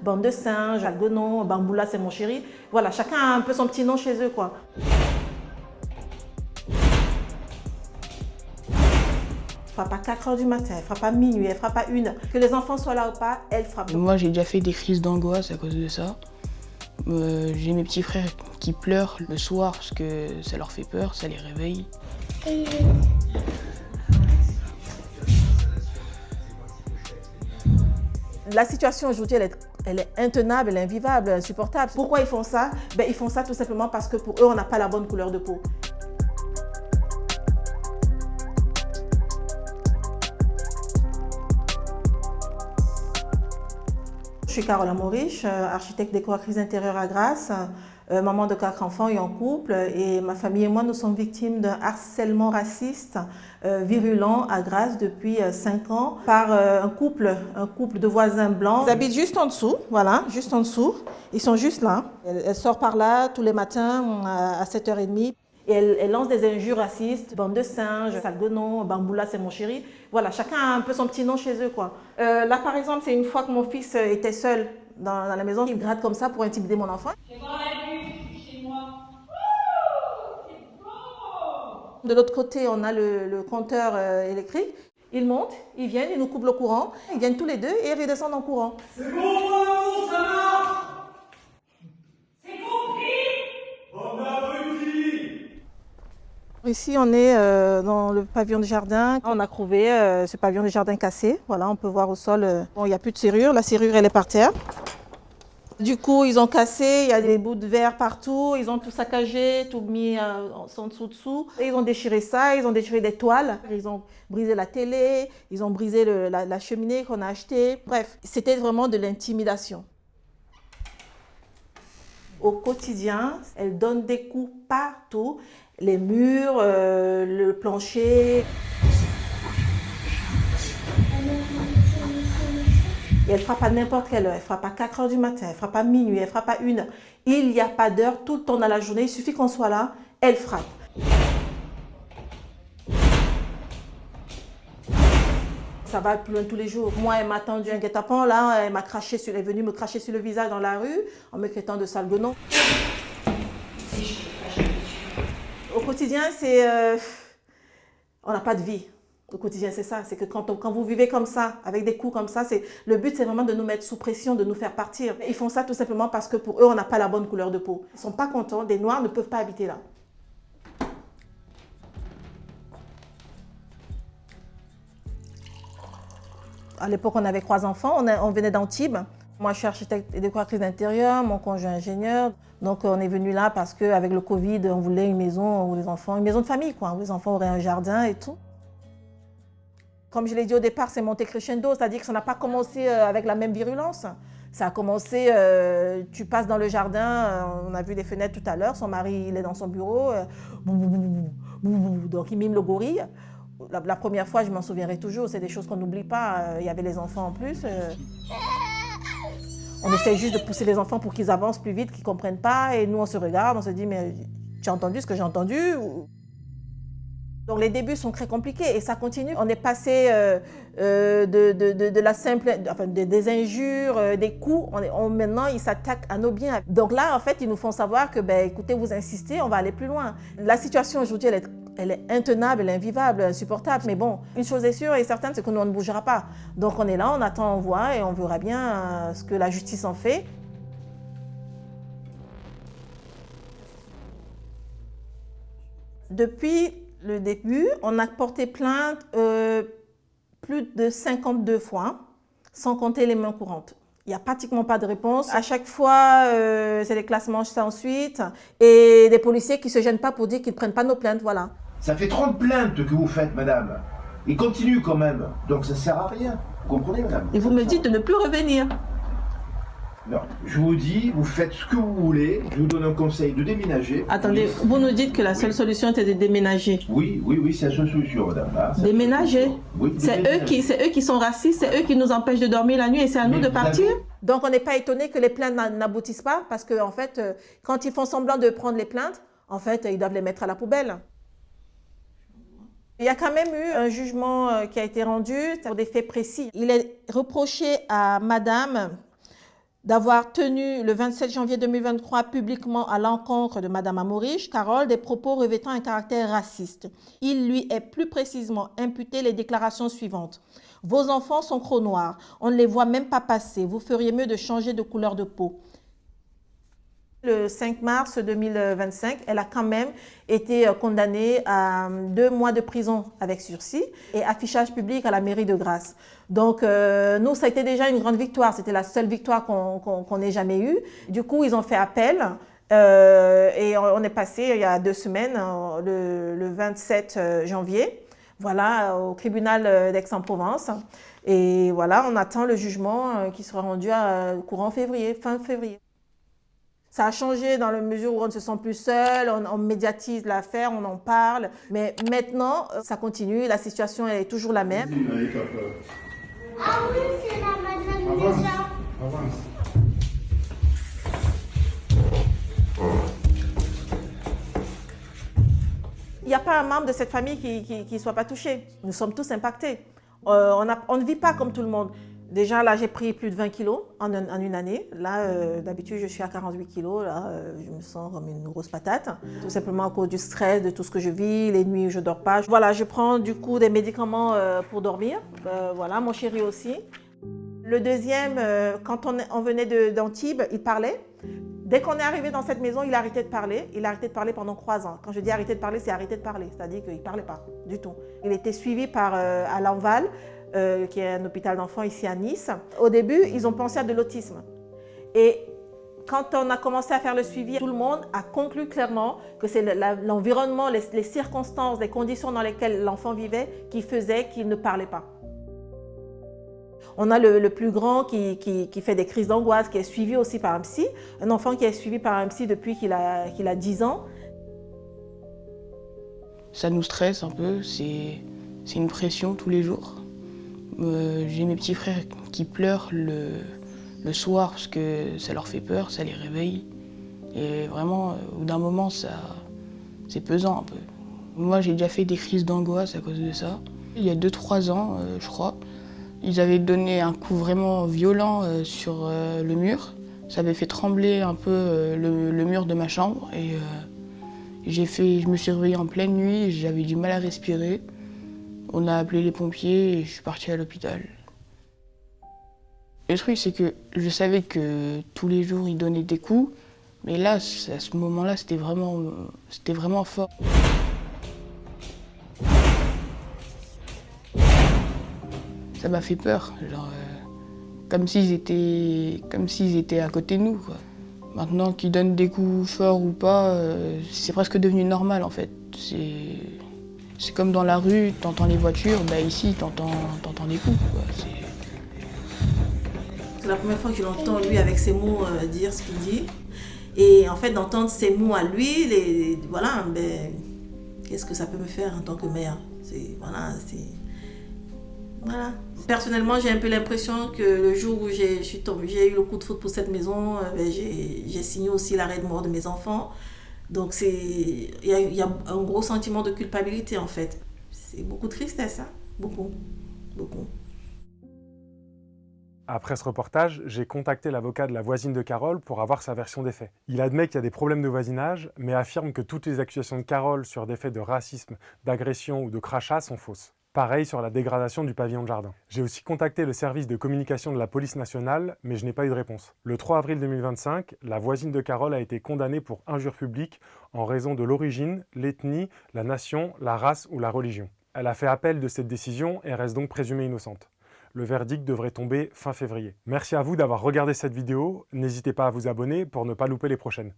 bande de singes, algonon, bamboula c'est mon chéri. Voilà, chacun a un peu son petit nom chez eux, quoi. Elle frappe à 4 h du matin, elle frappe à minuit, elle frappe à 1 h. Que les enfants soient là ou pas, elle frappe. Moi, j'ai déjà fait des crises d'angoisse à cause de ça. J'ai mes petits frères qui pleurent le soir parce que ça leur fait peur, ça les réveille. La situation aujourd'hui, elle est intenable, elle est invivable, insupportable. Pourquoi ils font ça? Ils font ça tout simplement parce que pour eux, on n'a pas la bonne couleur de peau. Je suis Caroline Maurice, architecte décoratrice d'intérieur à Grasse, maman de 4 enfants et en couple. Et ma famille et moi, nous sommes victimes d'un harcèlement raciste virulent à Grasse depuis 5 ans par un couple de voisins blancs. Ils habitent juste en dessous, voilà, juste en dessous. Ils sont juste là. Elle sort par là tous les matins à 7 h 30. Et elle lance des injures racistes, bande de singes, salgonon, bamboula c'est mon chéri. Voilà, chacun a un peu son petit nom chez eux, quoi. Là, par exemple, c'est une fois que mon fils était seul dans la maison, il gratte comme ça pour intimider mon enfant. C'est dans la vue, chez moi. C'est beau! De l'autre côté, on a le compteur électrique. Ils montent, ils viennent, ils nous coupent le courant. Ils viennent tous les deux et ils redescendent en courant. C'est bon, mon amour, ça marche! C'est compris! Bande d'abrutis! Ici, on est dans le pavillon de jardin. On a trouvé ce pavillon de jardin cassé. Voilà, on peut voir au sol, bon, il n'y a plus de serrure. La serrure, elle est par terre. Du coup, ils ont cassé, il y a des bouts de verre partout. Ils ont tout saccagé, tout mis en dessous. Et ils ont déchiré ça, ils ont déchiré des toiles. Ils ont brisé la télé, ils ont brisé la cheminée qu'on a achetée. Bref, c'était vraiment de l'intimidation. Au quotidien, elle donne des coups partout. Les murs, le plancher. Et elle frappe à n'importe quelle heure. Elle frappe à 4 h du matin, elle frappe à minuit, elle frappe à 1 h. Il n'y a pas d'heure, tout le temps dans la journée. Il suffit qu'on soit là, elle frappe. Ça va plus loin tous les jours. Moi, elle m'a tendu un guet-apens, là, elle est venue me cracher sur le visage dans la rue en me traitant de sale guenon. Au quotidien, on n'a pas de vie. Au quotidien, c'est ça. C'est que quand vous vivez comme ça, avec des coups comme ça, le but, c'est vraiment de nous mettre sous pression, de nous faire partir. Ils font ça tout simplement parce que pour eux, on n'a pas la bonne couleur de peau. Ils ne sont pas contents. Des Noirs ne peuvent pas habiter là. À l'époque, on avait 3 enfants. On venait d'Antibes. Moi, je suis architecte et décoratrice d'intérieur, mon conjoint ingénieur. Donc, on est venu là parce qu'avec le Covid, on voulait une maison où les enfants, une maison de famille, quoi, où les enfants auraient un jardin et tout. Comme je l'ai dit au départ, c'est monté crescendo, c'est-à-dire que ça n'a pas commencé avec la même virulence. Ça a commencé, tu passes dans le jardin, on a vu les fenêtres tout à l'heure, son mari, il est dans son bureau, donc il mime le gorille. La première fois, je m'en souviendrai toujours, c'est des choses qu'on n'oublie pas, il y avait les enfants en plus. On essaie juste de pousser les enfants pour qu'ils avancent plus vite, qu'ils ne comprennent pas. Et nous, on se regarde, on se dit, mais tu as entendu ce que j'ai entendu? Donc les débuts sont très compliqués et ça continue. On est passé de la simple, enfin, des injures, des coups. Maintenant, ils s'attaquent à nos biens. Donc là, en fait, ils nous font savoir que, écoutez, vous insistez, on va aller plus loin. La situation aujourd'hui, elle est intenable, elle est invivable, insupportable. Mais bon, une chose est sûre et certaine, c'est que nous, on ne bougera pas. Donc on est là, on attend, on voit et on verra bien ce que la justice en fait. Depuis le début, on a porté plainte plus de 52 fois, sans compter les mains courantes. Il n'y a pratiquement pas de réponse. À chaque fois, c'est des classements sans suite et des policiers qui ne se gênent pas pour dire qu'ils ne prennent pas nos plaintes, voilà. Ça fait 30 plaintes que vous faites, madame. Il continue quand même, donc ça ne sert à rien. Vous comprenez, madame? Et vous me dites de ne plus revenir. Non, je vous dis, vous faites ce que vous voulez, je vous donne un conseil de déménager. Attendez, vous nous dites que la seule solution était de déménager. Oui, c'est la seule solution, madame. Ah, déménager? Oui, c'est eux qui sont racistes, c'est eux qui nous empêchent de dormir la nuit et c'est à nous de partir. Donc on n'est pas étonné que les plaintes n'aboutissent pas parce qu'en fait, quand ils font semblant de prendre les plaintes, en fait, ils doivent les mettre à la poubelle. Il y a quand même eu un jugement qui a été rendu pour des faits précis. Il est reproché à madame d'avoir tenu le 27 janvier 2023 publiquement à l'encontre de Mme Amouriche, Carole, des propos revêtant un caractère raciste. Il lui est plus précisément imputé les déclarations suivantes. Vos enfants sont crocs-noirs, on ne les voit même pas passer, vous feriez mieux de changer de couleur de peau. Le 5 mars 2025, elle a quand même été condamnée à 2 mois de prison avec sursis et affichage public à la mairie de Grasse. Donc nous, ça a été déjà une grande victoire. C'était la seule victoire qu'on ait jamais eue. Du coup, ils ont fait appel et on est passé il y a 2 semaines, le 27 janvier, voilà, au tribunal d'Aix-en-Provence. Et voilà, on attend le jugement qui sera rendu courant février, fin février. Ça a changé dans la mesure où on ne se sent plus seul, on médiatise l'affaire, on en parle. Mais maintenant, ça continue, la situation est toujours la même. Ah oui, c'est la madame déjà. Avance. Il n'y a pas un membre de cette famille qui ne soit pas touché. Nous sommes tous impactés. On ne vit pas comme tout le monde. Déjà, là, j'ai pris plus de 20 kilos en une année. Là, d'habitude, je suis à 48 kilos. Là, je me sens comme une grosse patate. Tout simplement à cause du stress, de tout ce que je vis, les nuits où je ne dors pas. Voilà, je prends du coup des médicaments pour dormir. Voilà, mon chéri aussi. Le deuxième, quand on venait d'Antibes, il parlait. Dès qu'on est arrivé dans cette maison, il a arrêté de parler. Il a arrêté de parler pendant 3 ans. Quand je dis arrêter de parler, c'est arrêter de parler. C'est-à-dire qu'il ne parlait pas du tout. Il était suivi par à l'Enval, qui est un hôpital d'enfants ici à Nice. Au début, ils ont pensé à de l'autisme. Et quand on a commencé à faire le suivi, tout le monde a conclu clairement que c'est l'environnement, les circonstances, les conditions dans lesquelles l'enfant vivait qui faisaient qu'il ne parlait pas. On a le plus grand qui fait des crises d'angoisse, qui est suivi aussi par un psy. Un enfant qui est suivi par un psy depuis qu'il a 10 ans. Ça nous stresse un peu, c'est une pression tous les jours. J'ai mes petits frères qui pleurent le soir parce que ça leur fait peur, ça les réveille. Et vraiment, au bout d'un moment, c'est pesant un peu. Moi, j'ai déjà fait des crises d'angoisse à cause de ça. Il y a 2-3 ans, je crois, ils avaient donné un coup vraiment violent sur le mur. Ça avait fait trembler un peu le mur de ma chambre. Et je me suis réveillée en pleine nuit, j'avais du mal à respirer. On a appelé les pompiers et je suis partie à l'hôpital. Le truc, c'est que je savais que tous les jours, ils donnaient des coups. Mais là, à ce moment-là, c'était vraiment fort. Ça m'a fait peur, genre, comme s'ils étaient à côté de nous, quoi. Maintenant qu'ils donnent des coups forts ou pas, c'est presque devenu normal en fait. C'est comme dans la rue, t'entends les voitures, bah ici t'entends des coups, quoi. C'est la première fois que je l'entends lui avec ses mots dire ce qu'il dit. Et en fait d'entendre ces mots à lui, voilà, ben, qu'est-ce que ça peut me faire en tant que mère? Voilà. Personnellement, j'ai un peu l'impression que le jour où j'ai eu le coup de foudre pour cette maison, j'ai signé aussi l'arrêt de mort de mes enfants. Donc il y a un gros sentiment de culpabilité en fait. C'est beaucoup de tristesse, hein? Beaucoup. Après ce reportage, j'ai contacté l'avocat de la voisine de Carole pour avoir sa version des faits. Il admet qu'il y a des problèmes de voisinage, mais affirme que toutes les accusations de Carole sur des faits de racisme, d'agression ou de crachat sont fausses. Pareil sur la dégradation du pavillon de jardin. J'ai aussi contacté le service de communication de la police nationale, mais je n'ai pas eu de réponse. Le 3 avril 2025, la voisine de Carole a été condamnée pour injure publique en raison de l'origine, l'ethnie, la nation, la race ou la religion. Elle a fait appel de cette décision et reste donc présumée innocente. Le verdict devrait tomber fin février. Merci à vous d'avoir regardé cette vidéo. N'hésitez pas à vous abonner pour ne pas louper les prochaines.